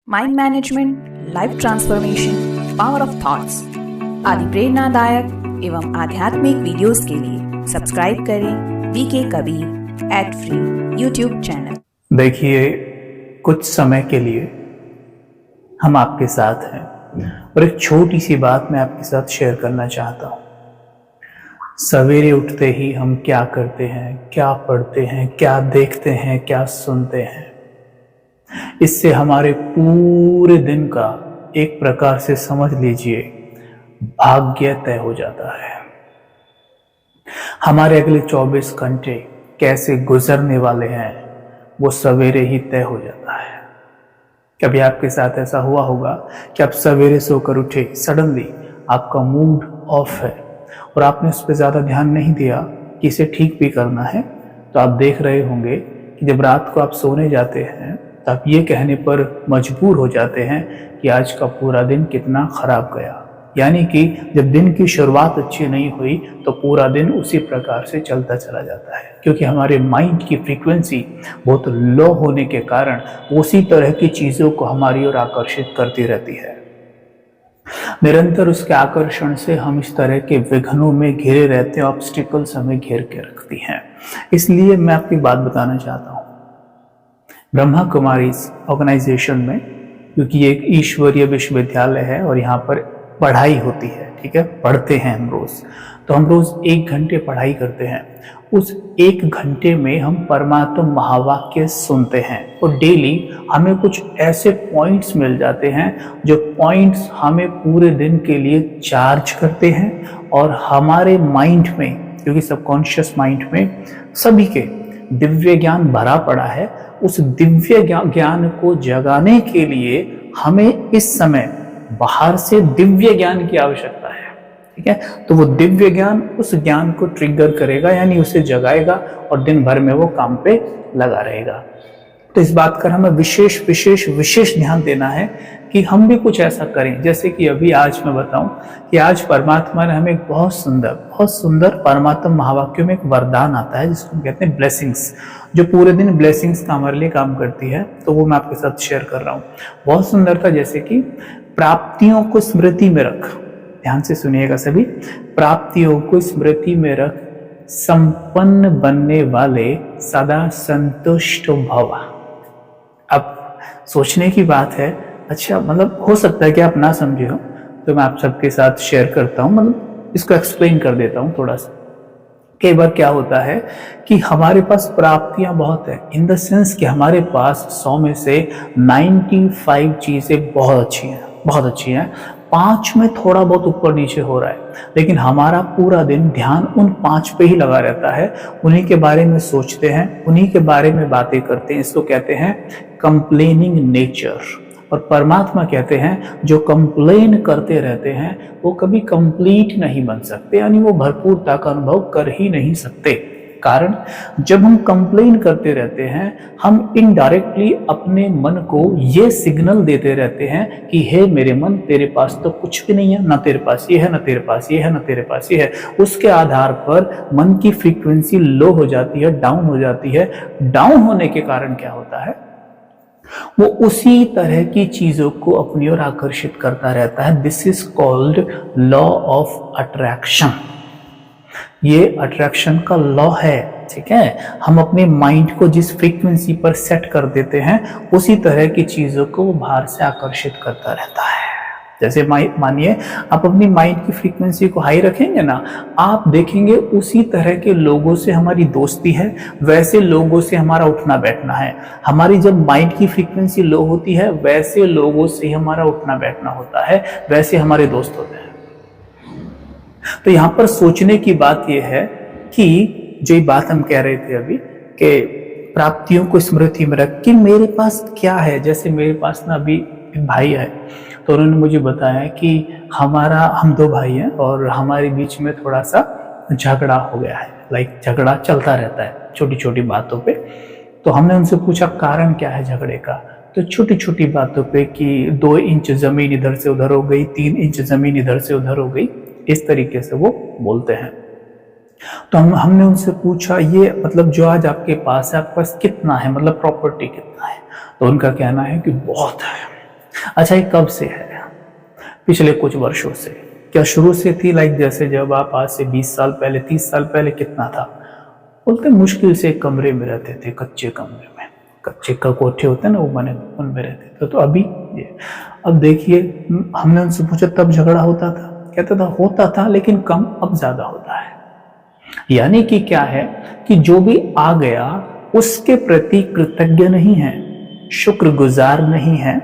Mind management, life transformation, power of thoughts आदि प्रेरणादायक एवं आध्यात्मिक वीडियोस के लिए सब्सक्राइब करें VK Kabir @free YouTube channel. देखिए, कुछ समय के लिए हम आपके साथ हैं और एक छोटी सी बात मैं आपके साथ शेयर करना चाहता हूँ। सवेरे उठते ही हम क्या करते हैं, क्या पढ़ते हैं, क्या देखते हैं, क्या सुनते हैं, इससे हमारे पूरे दिन का एक प्रकार से समझ लीजिए भाग्य तय हो जाता है। हमारे अगले 24 घंटे कैसे गुजरने वाले हैं वो सवेरे ही तय हो जाता है। कभी आपके साथ ऐसा हुआ होगा कि आप सवेरे सोकर उठे, सडनली आपका मूड ऑफ है और आपने उस पर ज़्यादा ध्यान नहीं दिया कि इसे ठीक भी करना है, तो आप देख रहे होंगे कि जब रात को आप सोने जाते हैं तो आप ये कहने पर मजबूर हो जाते हैं कि आज का पूरा दिन कितना खराब गया। यानी कि जब दिन की शुरुआत अच्छी नहीं हुई तो पूरा दिन उसी प्रकार से चलता चला जाता है, क्योंकि हमारे माइंड की फ्रीक्वेंसी बहुत लो होने के कारण उसी तरह की चीज़ों को हमारी ओर आकर्षित करती रहती है। निरंतर उसके आकर्षण से हम इस तरह के विघ्नों में घिरे रहते हैं, ऑब्स्टिकल्स हमें घेर के रखती हैं। इसलिए मैं आपकी बात बताना चाहता हूँ, ब्रह्मा कुमारीज ऑर्गेनाइजेशन में, क्योंकि ये एक ईश्वरीय विश्वविद्यालय है और यहाँ पर पढ़ाई होती है, ठीक है, पढ़ते हैं हम रोज, तो हम रोज 1 घंटे पढ़ाई करते हैं। उस 1 घंटे में हम परमात्मा महावाक्य सुनते हैं और डेली हमें कुछ ऐसे पॉइंट्स मिल जाते हैं जो पॉइंट्स हमें पूरे दिन के लिए चार्ज करते हैं और हमारे माइंड में, क्योंकि सबकॉन्शियस माइंड में सभी के दिव्य ज्ञान भरा पड़ा है, उस दिव्य ज्ञान को जगाने के लिए हमें इस समय बाहर से दिव्य ज्ञान की आवश्यकता है। ठीक है, तो वो दिव्य ज्ञान उस ज्ञान को ट्रिगर करेगा, यानी उसे जगाएगा और दिन भर में वो काम पे लगा रहेगा। तो इस बात का हमें विशेष ध्यान देना है कि हम भी कुछ ऐसा करें। जैसे कि अभी आज मैं बताऊं कि आज परमात्मा ने हमें एक बहुत सुंदर परमात्मा महावाक्यों में एक वरदान आता है जिसको हम कहते हैं ब्लेसिंग्स, जो पूरे दिन ब्लेसिंग्स का हमारे लिए काम करती है। तो वो मैं आपके साथ शेयर कर रहा हूँ। बहुत सुंदर था, जैसे कि प्राप्तियों को स्मृति में रख, ध्यान से सुनिएगा सभी, प्राप्तियों को स्मृति में रख, संपन्न बनने वाले सदा संतुष्ट भव। अब सोचने की बात है, अच्छा मतलब हो सकता है कि आप ना समझे हो, तो मैं आप सबके साथ शेयर करता हूँ, मतलब इसको एक्सप्लेन कर देता हूँ थोड़ा सा। कई बार क्या होता है कि हमारे पास प्राप्तियां बहुत है, इन द सेंस कि हमारे पास 100 में से 95 चीजें बहुत अच्छी हैं, 5 में थोड़ा बहुत ऊपर नीचे हो रहा है, लेकिन हमारा पूरा दिन ध्यान उन 5 पे ही लगा रहता है, उन्हीं के बारे में सोचते हैं, उन्हीं के बारे में बातें करते हैं। इसको कहते हैं कंप्लेनिंग नेचर। और परमात्मा कहते हैं जो कंप्लेन करते रहते हैं वो कभी कंप्लीट नहीं बन सकते, यानी वो भरपूरता का अनुभव कर ही नहीं सकते। कारण जब हम कंप्लेन करते रहते हैं, हम इनडायरेक्टली अपने मन को ये सिग्नल देते रहते हैं कि हे मेरे मन, तेरे पास तो कुछ भी नहीं है, ना तेरे पास ये है, ना तेरे पास ये है, ना तेरे पास ये है। उसके आधार पर मन की फ्रीक्वेंसी लो हो जाती है, डाउन हो जाती है। डाउन होने के कारण क्या होता है, वो उसी तरह की चीजों को अपनी ओर आकर्षित करता रहता है। This is called law of attraction. ये अट्रैक्शन का लॉ है, ठीक है। हम अपने माइंड को जिस फ्रीक्वेंसी पर सेट कर देते हैं, उसी तरह की चीजों को वो बाहर से आकर्षित करता रहता है। जैसे मानिए आप अपनी माइंड की फ्रीक्वेंसी को हाई रखेंगे ना, आप देखेंगे उसी तरह के लोगों से हमारी दोस्ती है, वैसे लोगों से हमारा उठना बैठना है। हमारी जब माइंड की फ्रीक्वेंसी लो होती है, वैसे लोगों से हमारा उठना बैठना होता है, वैसे हमारे दोस्त होते हैं। तो यहाँ पर सोचने की बात यह है कि जो ये बात हम कह रहे थे अभी कि प्राप्तियों को स्मृति में रख कि मेरे पास क्या है। जैसे मेरे पास ना अभी एक भाई है, तो उन्होंने मुझे बताया कि हम 2 भाई हैं और हमारे बीच में थोड़ा सा झगड़ा हो गया है। लाइक झगड़ा चलता रहता है छोटी छोटी बातों पे। तो हमने उनसे पूछा कारण क्या है झगड़े का, तो छोटी छोटी बातों पे कि 2 इंच जमीन इधर से उधर हो गई, 3 इंच जमीन इधर से उधर हो गई, इस तरीके से वो बोलते हैं। तो हमने उनसे पूछा, ये मतलब जो आज आपके पास है, आपके पास कितना है, मतलब प्रॉपर्टी कितना है। तो उनका कहना है कि बहुत है, अच्छा, ये कब से है? पिछले कुछ वर्षों से। क्या शुरू से थी? लाइक जैसे जब आप आज से 20 साल पहले, 30 साल पहले कितना था? बोलते मुश्किल से एक कमरे में रहते थे, कच्चे कमरे में, कच्चे का कोठे होते हैं ना, वो बने उनमें रहते थे। तो अभी ये, अब देखिए, हमने उनसे पूछा तब झगड़ा होता था, कहता था होता था लेकिन कम, अब ज्यादा होता है। यानी कि क्या है कि जो भी आ गया उसके प्रति कृतज्ञ नहीं है, शुक्रगुजार नहीं है।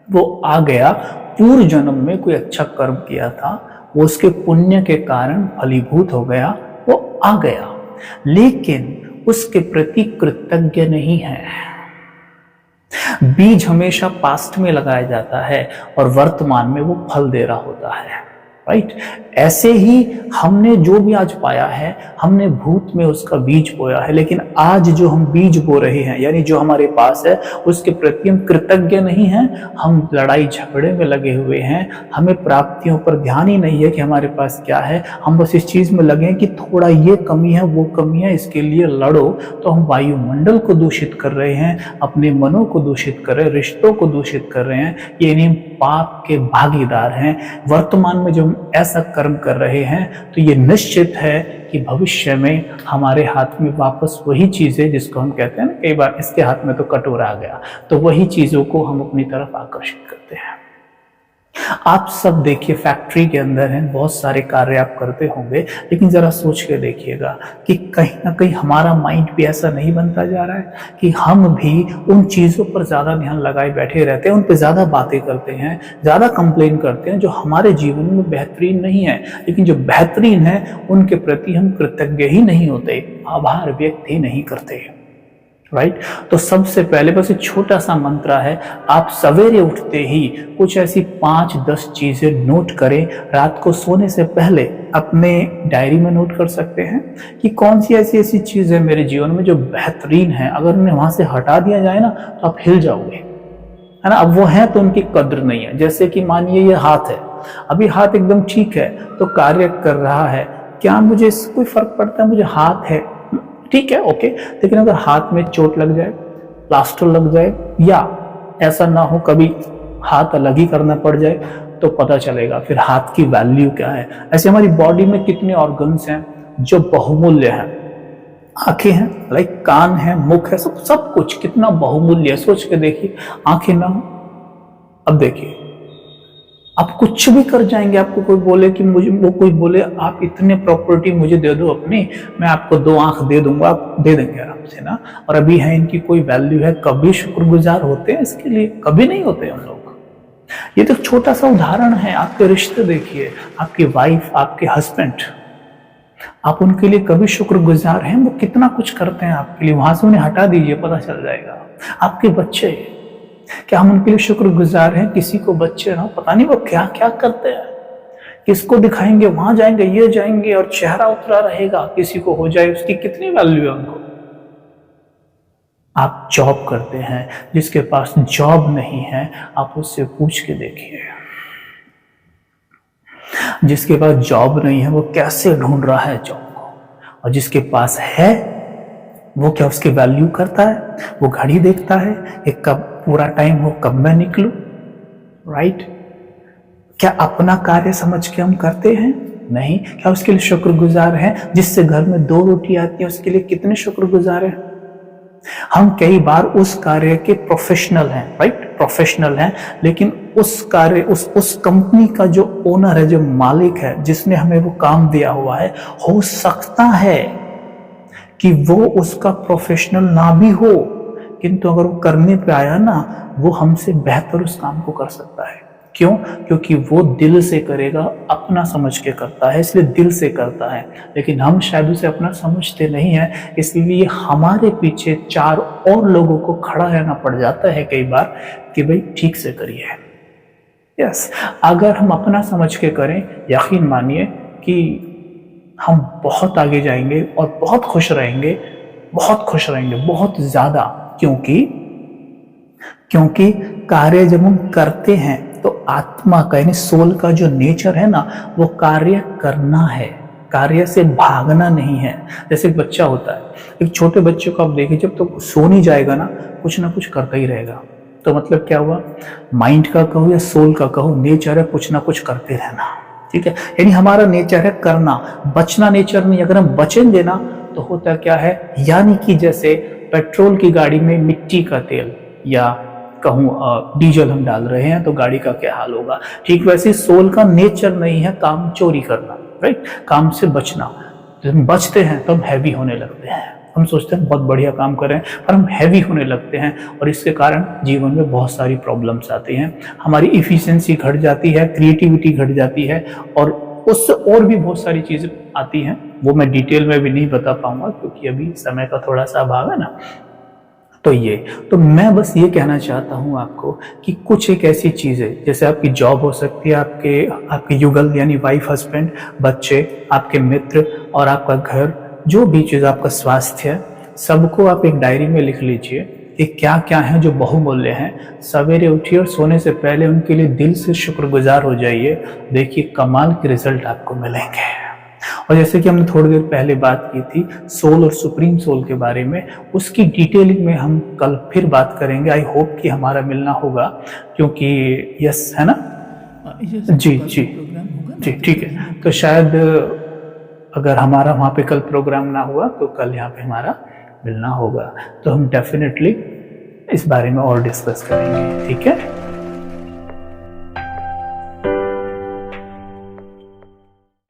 वो आ गया, पूर्व जन्म में कोई अच्छा कर्म किया था, वो उसके पुण्य के कारण फलीभूत हो गया, वो आ गया, लेकिन उसके प्रति कृतज्ञ नहीं है। बीज हमेशा पास्ट में लगाया जाता है और वर्तमान में वो फल दे रहा होता है, राइट। ऐसे ही हमने जो भी आज पाया है, हमने भूत में उसका बीज बोया है, लेकिन आज जो हम बीज बो रहे हैं, यानी जो हमारे पास है, उसके प्रति हम कृतज्ञ नहीं हैं। हम लड़ाई झगड़े में लगे हुए हैं, हमें प्राप्तियों पर ध्यान ही नहीं है कि हमारे पास क्या है। हम बस इस चीज में लगे हैं कि थोड़ा ये कमी है, वो कमी है, इसके लिए लड़ो। तो हम वायुमंडल को दूषित कर रहे हैं, अपने मनों को दूषित कर रहे हैं, रिश्तों को दूषित कर रहे हैं। ये नहीं, पाप के भागीदार हैं। वर्तमान में जो हम ऐसा कर्म कर रहे हैं, तो ये निश्चित है कि भविष्य में हमारे हाथ में वापस वही चीजें, जिसको हम कहते हैं ना कई बार, इसके हाथ में तो कटोरा आ गया, तो वही चीजों को हम अपनी तरफ आकर्षित करते हैं। आप सब देखिए, फैक्ट्री के अंदर हैं, बहुत सारे कार्य आप करते होंगे, लेकिन जरा सोच के देखिएगा कि कहीं ना कहीं हमारा माइंड भी ऐसा नहीं बनता जा रहा है कि हम भी उन चीजों पर ज्यादा ध्यान लगाए बैठे रहते हैं, उन पर ज्यादा बातें करते हैं, ज्यादा कंप्लेन करते हैं, जो हमारे जीवन में बेहतरीन नहीं है। लेकिन जो बेहतरीन है उनके प्रति हम कृतज्ञ ही नहीं होते, आभार व्यक्त ही नहीं करते, राइट। तो सबसे पहले बस एक छोटा सा मंत्र है, आप सवेरे उठते ही कुछ ऐसी 5-10 चीजें नोट करें। रात को सोने से पहले अपने डायरी में नोट कर सकते हैं कि कौन सी ऐसी ऐसी चीज है मेरे जीवन में जो बेहतरीन है। अगर उन्हें वहां से हटा दिया जाए ना, तो आप हिल जाओगे, है ना। अब वो है तो उनकी कद्र नहीं है। जैसे कि मानिए ये हाथ है, अभी हाथ एकदम ठीक है, तो कार्य कर रहा है, क्या मुझे इससे कोई फर्क पड़ता है? मुझे हाथ है, ठीक है, ओके। लेकिन अगर हाथ में चोट लग जाए, प्लास्टर लग जाए, या ऐसा ना हो कभी हाथ अलग ही करना पड़ जाए, तो पता चलेगा फिर हाथ की वैल्यू क्या है। ऐसे हमारी बॉडी में कितने ऑर्गन्स हैं जो बहुमूल्य हैं। आंखें हैं, लाइक कान है, मुख है, सब कुछ कितना बहुमूल्य है। सोच के देखिए, आंखें ना हो, अब देखिए आप कुछ भी कर जाएंगे। आपको कोई बोले कि मुझे, वो कोई बोले आप इतने प्रॉपर्टी मुझे दे दो अपनी, मैं आपको 2 आंख दे दूंगा, आप दे देंगे आराम से ना। और अभी है, इनकी कोई वैल्यू है? कभी शुक्रगुजार होते हैं इसके लिए? कभी नहीं होते हम लोग। ये तो छोटा सा उदाहरण है। आपके रिश्ते देखिए, आपकी वाइफ, आपके हस्बैंड, आप उनके लिए कभी शुक्रगुजार हैं? वो कितना कुछ करते हैं आपके लिए, वहां से उन्हें हटा दीजिए, पता चल जाएगा। आपके बच्चे, क्या हम उनके लिए शुक्रगुजार हैं? किसी को बच्चे ना, पता नहीं वो क्या क्या करते हैं, किसको दिखाएंगे, वहां जाएंगे, ये जाएंगे, और चेहरा उतरा रहेगा, किसी को हो जाए, उसकी कितनी वैल्यू है उनको। आप जॉब करते हैं, जिसके पास जॉब नहीं है, आप उससे पूछ के देखिए, जिसके पास जॉब नहीं है वो कैसे ढूंढ रहा है जॉब को, और जिसके पास है वो क्या उसकी वैल्यू करता है? वो घड़ी देखता है कि कब पूरा टाइम हो, कब मैं निकलूं, राइट। क्या अपना कार्य समझ के हम करते हैं? नहीं। क्या उसके लिए शुक्रगुजार हैं? जिससे घर में 2 रोटी आती है, उसके लिए कितने शुक्रगुजार हैं? हम कई बार उस कार्य के प्रोफेशनल हैं, राइट, प्रोफेशनल हैं, लेकिन उस कार्य, उस कंपनी का जो ओनर है, जो मालिक है, जिसने हमें वो काम दिया हुआ है, हो सकता है कि वो उसका प्रोफेशनल ना भी हो, किंतु अगर वो करने पे आया ना, वो हमसे बेहतर उस काम को कर सकता है। क्यों? क्योंकि वो दिल से करेगा, अपना समझ के करता है, इसलिए दिल से करता है। लेकिन हम शायद उसे अपना समझते नहीं है, इसलिए हमारे पीछे 4 और लोगों को खड़ा रहना पड़ जाता है कई बार कि भाई ठीक से करिए। यस, अगर हम अपना समझ के करें, यकीन मानिए कि हम बहुत आगे जाएंगे और बहुत खुश रहेंगे, बहुत खुश रहेंगे, बहुत ज्यादा। क्योंकि कार्य जब हम करते हैं तो आत्मा का, यानी सोल का जो नेचर है ना, वो कार्य करना है, कार्य से भागना नहीं है। जैसे एक बच्चा होता है, एक छोटे बच्चे को आप देखिए, जब तो सो नहीं जाएगा ना कुछ करता ही रहेगा। तो मतलब क्या हुआ, माइंड का कहो या सोल का कहो, नेचर है कुछ ना कुछ करते रहना, ठीक है। यानी हमारा नेचर है करना, बचना नेचर नहीं। अगर हम बचेंगे ना तो होता क्या है, यानी कि जैसे पेट्रोल की गाड़ी में मिट्टी का तेल या कहूँ डीजल हम डाल रहे हैं तो गाड़ी का क्या हाल होगा, ठीक वैसे सोल का नेचर नहीं है काम चोरी करना, राइट, काम से बचना। जब हम बचते हैं तो हम हैवी होने लगते हैं, हम सोचते हैं बहुत बढ़िया काम कर रहे हैं पर हम हैवी होने लगते हैं, और इसके कारण जीवन में बहुत सारी प्रॉब्लम्स आती हैं, हमारी इफिशिएंसी घट जाती है, क्रिएटिविटी घट जाती है, और उससे और भी बहुत सारी चीजें आती हैं, वो मैं डिटेल में भी नहीं बता पाऊंगा क्योंकि अभी समय का थोड़ा सा अभाव है ना। तो मैं बस ये कहना चाहता हूँ आपको कि कुछ एक ऐसी चीज़ें, जैसे आपकी जॉब हो सकती है, आपके युगल यानी वाइफ हस्बैंड, बच्चे, आपके मित्र और आपका घर, जो भी चीज़, आपका स्वास्थ्य है, सबको आप एक डायरी में लिख लीजिए कि क्या क्या है जो बहुमूल्य हैं। सवेरे उठिए और सोने से पहले उनके लिए दिल से शुक्रगुजार हो जाइए, देखिए कमाल के रिजल्ट आपको मिलेंगे। और जैसे कि हमने थोड़ी देर पहले बात की थी सोल और सुप्रीम सोल के बारे में, उसकी डिटेलिंग में हम कल फिर बात करेंगे। आई होप कि हमारा मिलना होगा, क्योंकि यस है ना, जी जी जी ठीक है। तो शायद अगर हमारा वहाँ पे कल प्रोग्राम ना हुआ तो कल यहाँ पे हमारा मिलना होगा, तो हम डेफिनेटली इस बारे में और डिस्कस करेंगे, ठीक है।